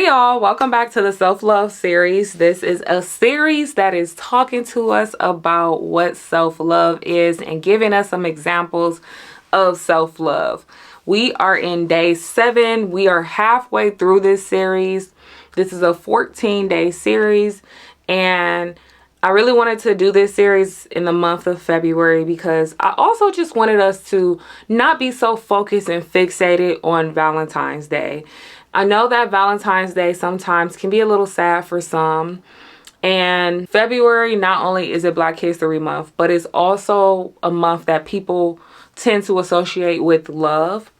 Hey y'all, welcome back to the self-love series. This is a series that is talking to us about what self-love is and giving us some examples of self-love. We are in day 7. We are halfway through this series. This is a 14-day series, and I really wanted to do this series in the month of February because I also just wanted us to not be so focused and fixated on Valentine's Day. I know that Valentine's Day sometimes can be a little sad for some. And February, not only is it Black History Month, but it's also a month that people tend to associate with love.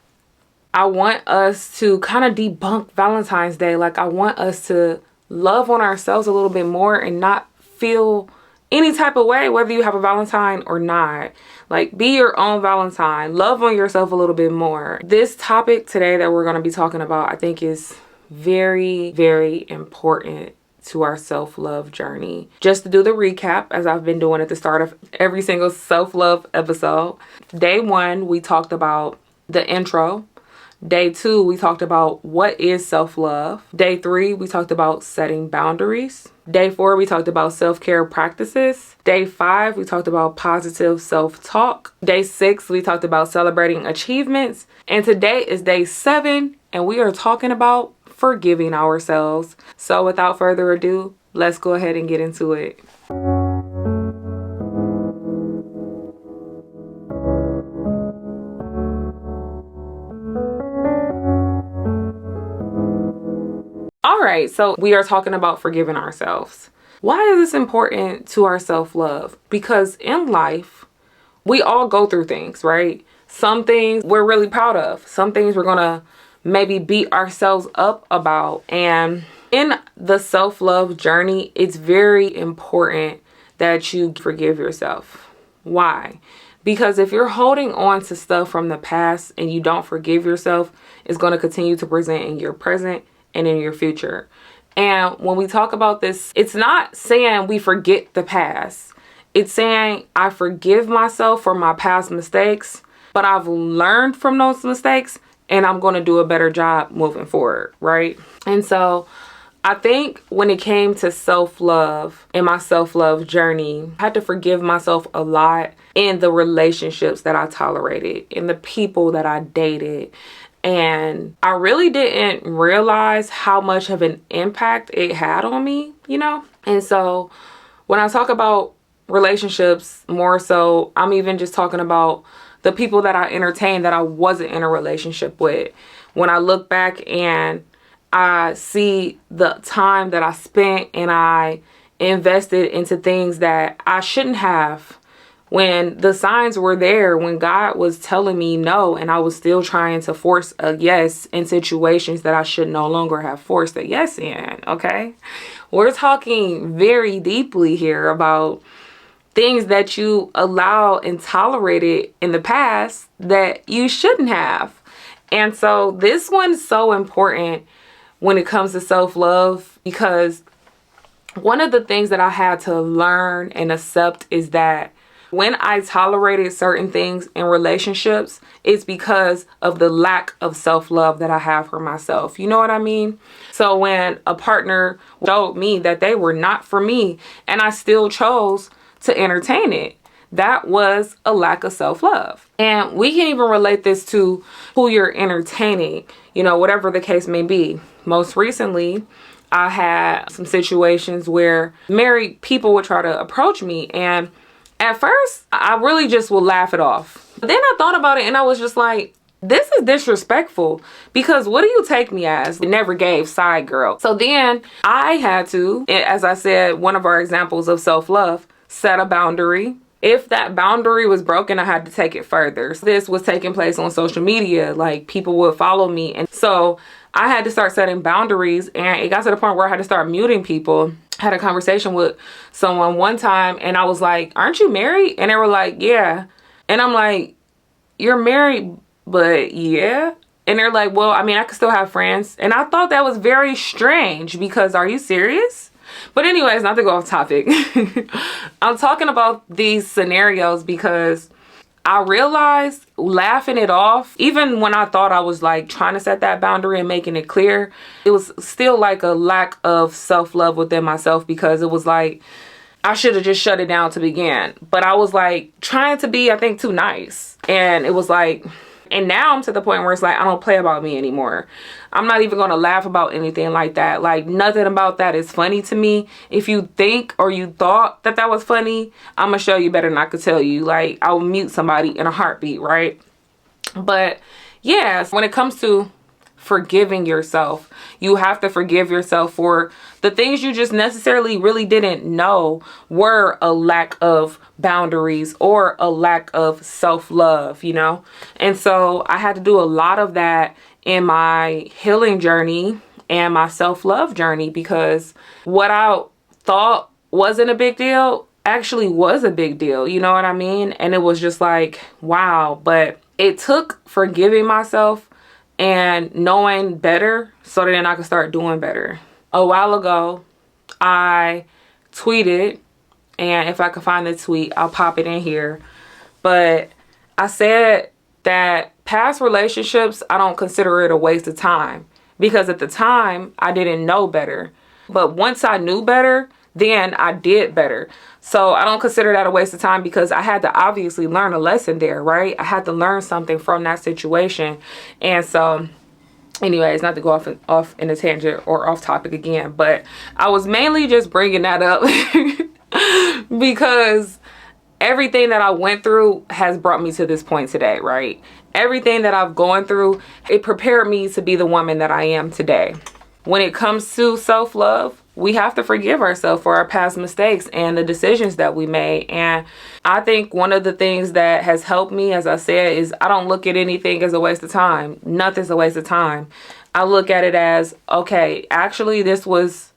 I want us to kind of debunk Valentine's Day. Like, I want us to love on ourselves a little bit more and not feel any type of way, whether you have a Valentine or not. Like, be your own Valentine. Love on yourself a little bit more. This topic today that we're going to be talking about, I think, is very, very important to our self-love journey. Just to do the recap, as I've been doing at the start of every single self-love episode. Day 1, we talked about the intro. Day 2, we talked about what is self-love. Day 3, we talked about setting boundaries. Day 4, we talked about self-care practices. Day 5, we talked about positive self-talk. Day 6, we talked about celebrating achievements. And today is day 7, and we are talking about forgiving ourselves. So without further ado, let's go ahead and get into it. Alright, so we are talking about forgiving ourselves. Why is this important to our self-love? Because in life, we all go through things, right? Some things we're really proud of. Some things we're gonna maybe beat ourselves up about. And in the self-love journey, it's very important that you forgive yourself. Why? Because if you're holding on to stuff from the past and you don't forgive yourself, it's going to continue to present in your present and in your future. And when we talk about this, it's not saying we forget the past. It's saying I forgive myself for my past mistakes, but I've learned from those mistakes and I'm going to do a better job moving forward, right? And so I think when it came to self-love and my self-love journey, I had to forgive myself a lot in the relationships that I tolerated, in the people that I dated. And I really didn't realize how much of an impact it had on me, you know? And so when I talk about relationships, more so, I'm even just talking about the people that I entertained that I wasn't in a relationship with. When I look back and I see the time that I spent and I invested into things that I shouldn't have, when the signs were there, when God was telling me no, and I was still trying to force a yes in situations that I should no longer have forced a yes in, okay? We're talking very deeply here about things that you allow and tolerated in the past that you shouldn't have. And so this one's so important when it comes to self-love, because one of the things that I had to learn and accept is that when I tolerated certain things in relationships, it's because of the lack of self-love that I have for myself. You know what I mean? So when a partner showed me that they were not for me and I still chose to entertain it, that was a lack of self-love. And we can even relate this to who you're entertaining, you know, whatever the case may be. Most recently, I had some situations where married people would try to approach me, and at first, I really just would laugh it off. But then I thought about it and I was just like, this is disrespectful, because what do you take me as? Never gave side girl. So then I had to, as I said, one of our examples of self-love, set a boundary. If that boundary was broken, I had to take it further. So this was taking place on social media. Like, people would follow me. And so I had to start setting boundaries, and it got to the point where I had to start muting people. I had a conversation with someone one time and I was like, aren't you married? And they were like, yeah. And I'm like, you're married, but yeah. And they're like, well, I mean, I could still have friends. And I thought that was very strange, because are you serious? But anyways, not to go off topic. I'm talking about these scenarios because I realized laughing it off, even when I thought I was like trying to set that boundary and making it clear, it was still like a lack of self-love within myself, because it was like I should have just shut it down to begin. But I was like trying to be, I think, too nice. And it was like, and now I'm to the point where it's like, I don't play about me anymore. I'm not even going to laugh about anything like that. Like, nothing about that is funny to me. If you think or you thought that that was funny, I'm going to show you better than I could tell you. Like, I'll mute somebody in a heartbeat, right? But yeah, when it comes to forgiving yourself, you have to forgive yourself for the things you just necessarily really didn't know were a lack of boundaries or a lack of self-love, you know? And so I had to do a lot of that in my healing journey and my self-love journey, because what I thought wasn't a big deal actually was a big deal, you know what I mean? And it was just like, wow. But it took forgiving myself and knowing better so that then I could start doing better. A while ago, I tweeted, and if I could find the tweet, I'll pop it in here. But I said that past relationships, I don't consider it a waste of time, because at the time I didn't know better. But once I knew better, then I did better. So I don't consider that a waste of time, because I had to obviously learn a lesson there, right? I had to learn something from that situation. And so anyways, not to go off in a tangent or off topic again, but I was mainly just bringing that up because everything that I went through has brought me to this point today, right? Everything that I've gone through, it prepared me to be the woman that I am today. When it comes to self-love, we have to forgive ourselves for our past mistakes and the decisions that we made. And I think one of the things that has helped me, as I said, is I don't look at anything as a waste of time. Nothing's a waste of time. I look at it as, okay, actually, this was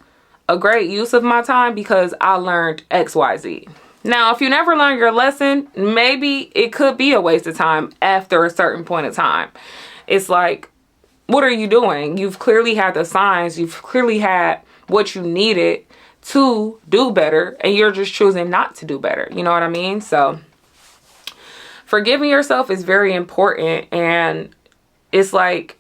a great use of my time because I learned X, Y, Z. Now, if you never learn your lesson, maybe it could be a waste of time after a certain point of time. It's like, what are you doing? You've clearly had the signs. You've clearly had what you needed to do better, and you're just choosing not to do better. You know what I mean? So forgiving yourself is very important. And it's like,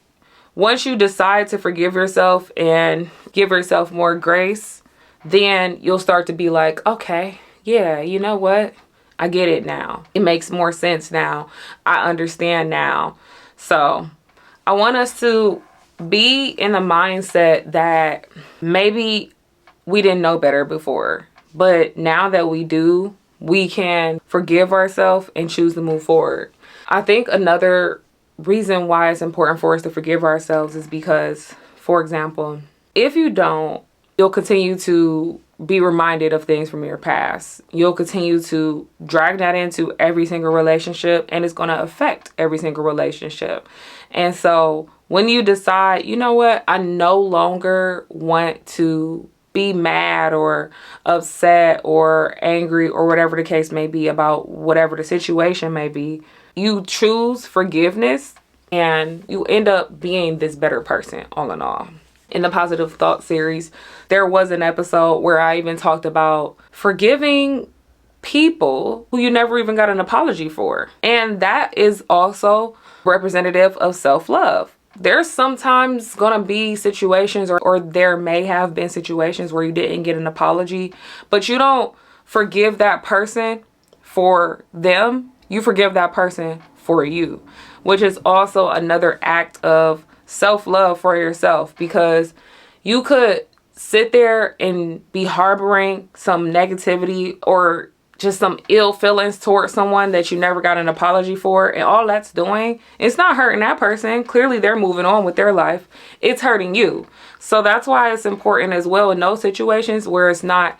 once you decide to forgive yourself and give yourself more grace, then you'll start to be like, okay, yeah, you know what? I get it now. It makes more sense now. I understand now. So I want us to be in the mindset that maybe we didn't know better before, but now that we do, we can forgive ourselves and choose to move forward. I think another reason why it's important for us to forgive ourselves is because, for example, if you don't, you'll continue to be reminded of things from your past. You'll continue to drag that into every single relationship, and it's going to affect every single relationship. And so when you decide, you know what, I no longer want to be mad or upset or angry or whatever the case may be about whatever the situation may be, you choose forgiveness and you end up being this better person all in all. In the Positive Thought series, there was an episode where I even talked about forgiving people who you never even got an apology for. And that is also representative of self-love. There's sometimes going to be situations or there may have been situations where you didn't get an apology, but you don't forgive that person for them. You forgive that person for you, which is also another act of self-love for yourself, because you could sit there and be harboring some negativity or just some ill feelings towards someone that you never got an apology for, and all that's doing, it's not hurting that person. Clearly they're moving on with their life. It's hurting you. So that's why it's important as well in those situations where it's not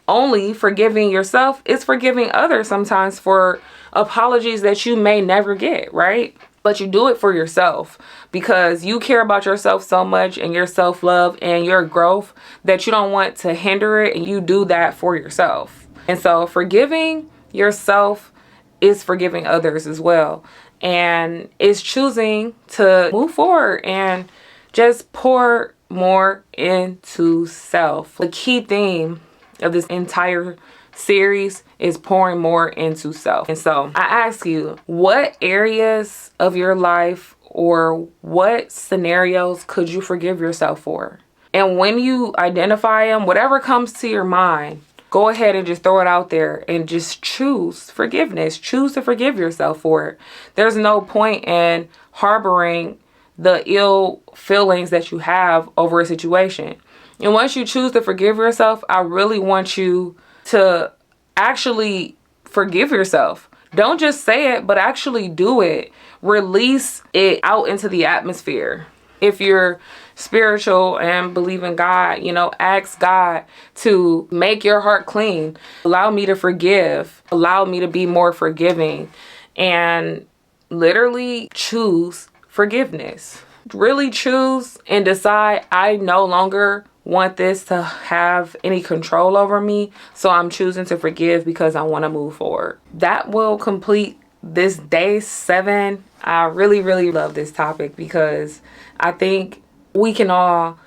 only forgiving yourself, it's forgiving others sometimes for apologies that you may never get, right? But you do it for yourself because you care about yourself so much and your self-love and your growth that you don't want to hinder it, and you do that for yourself. And so forgiving yourself is forgiving others as well. And it's choosing to move forward and just pour more into self. The key theme of this entire series is pouring more into self. And so I ask you, what areas of your life or what scenarios could you forgive yourself for? And when you identify them, whatever comes to your mind, go ahead and just throw it out there and just choose forgiveness. Choose to forgive yourself for it. There's no point in harboring the ill feelings that you have over a situation. And once you choose to forgive yourself, I really want you to actually forgive yourself. Don't just say it, but actually do it. Release it out into the atmosphere. If you're spiritual and believe in God, ask God to make your heart clean. Allow me to forgive. Allow me to be more forgiving. And literally choose forgiveness. Really choose and decide, I no longer want this to have any control over me, so I'm choosing to forgive because I want to move forward. That will complete this day 7. I really, really love this topic because I think we can all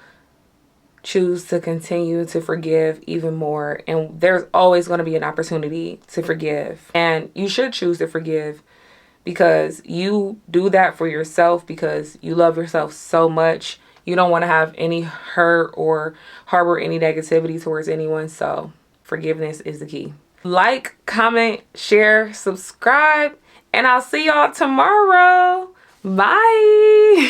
choose to continue to forgive even more, and there's always going to be an opportunity to forgive, and you should choose to forgive because you do that for yourself, because you love yourself so much. You don't want to have any hurt or harbor any negativity towards anyone. So forgiveness is the key. Like, comment, share, subscribe, and I'll see y'all tomorrow. Bye.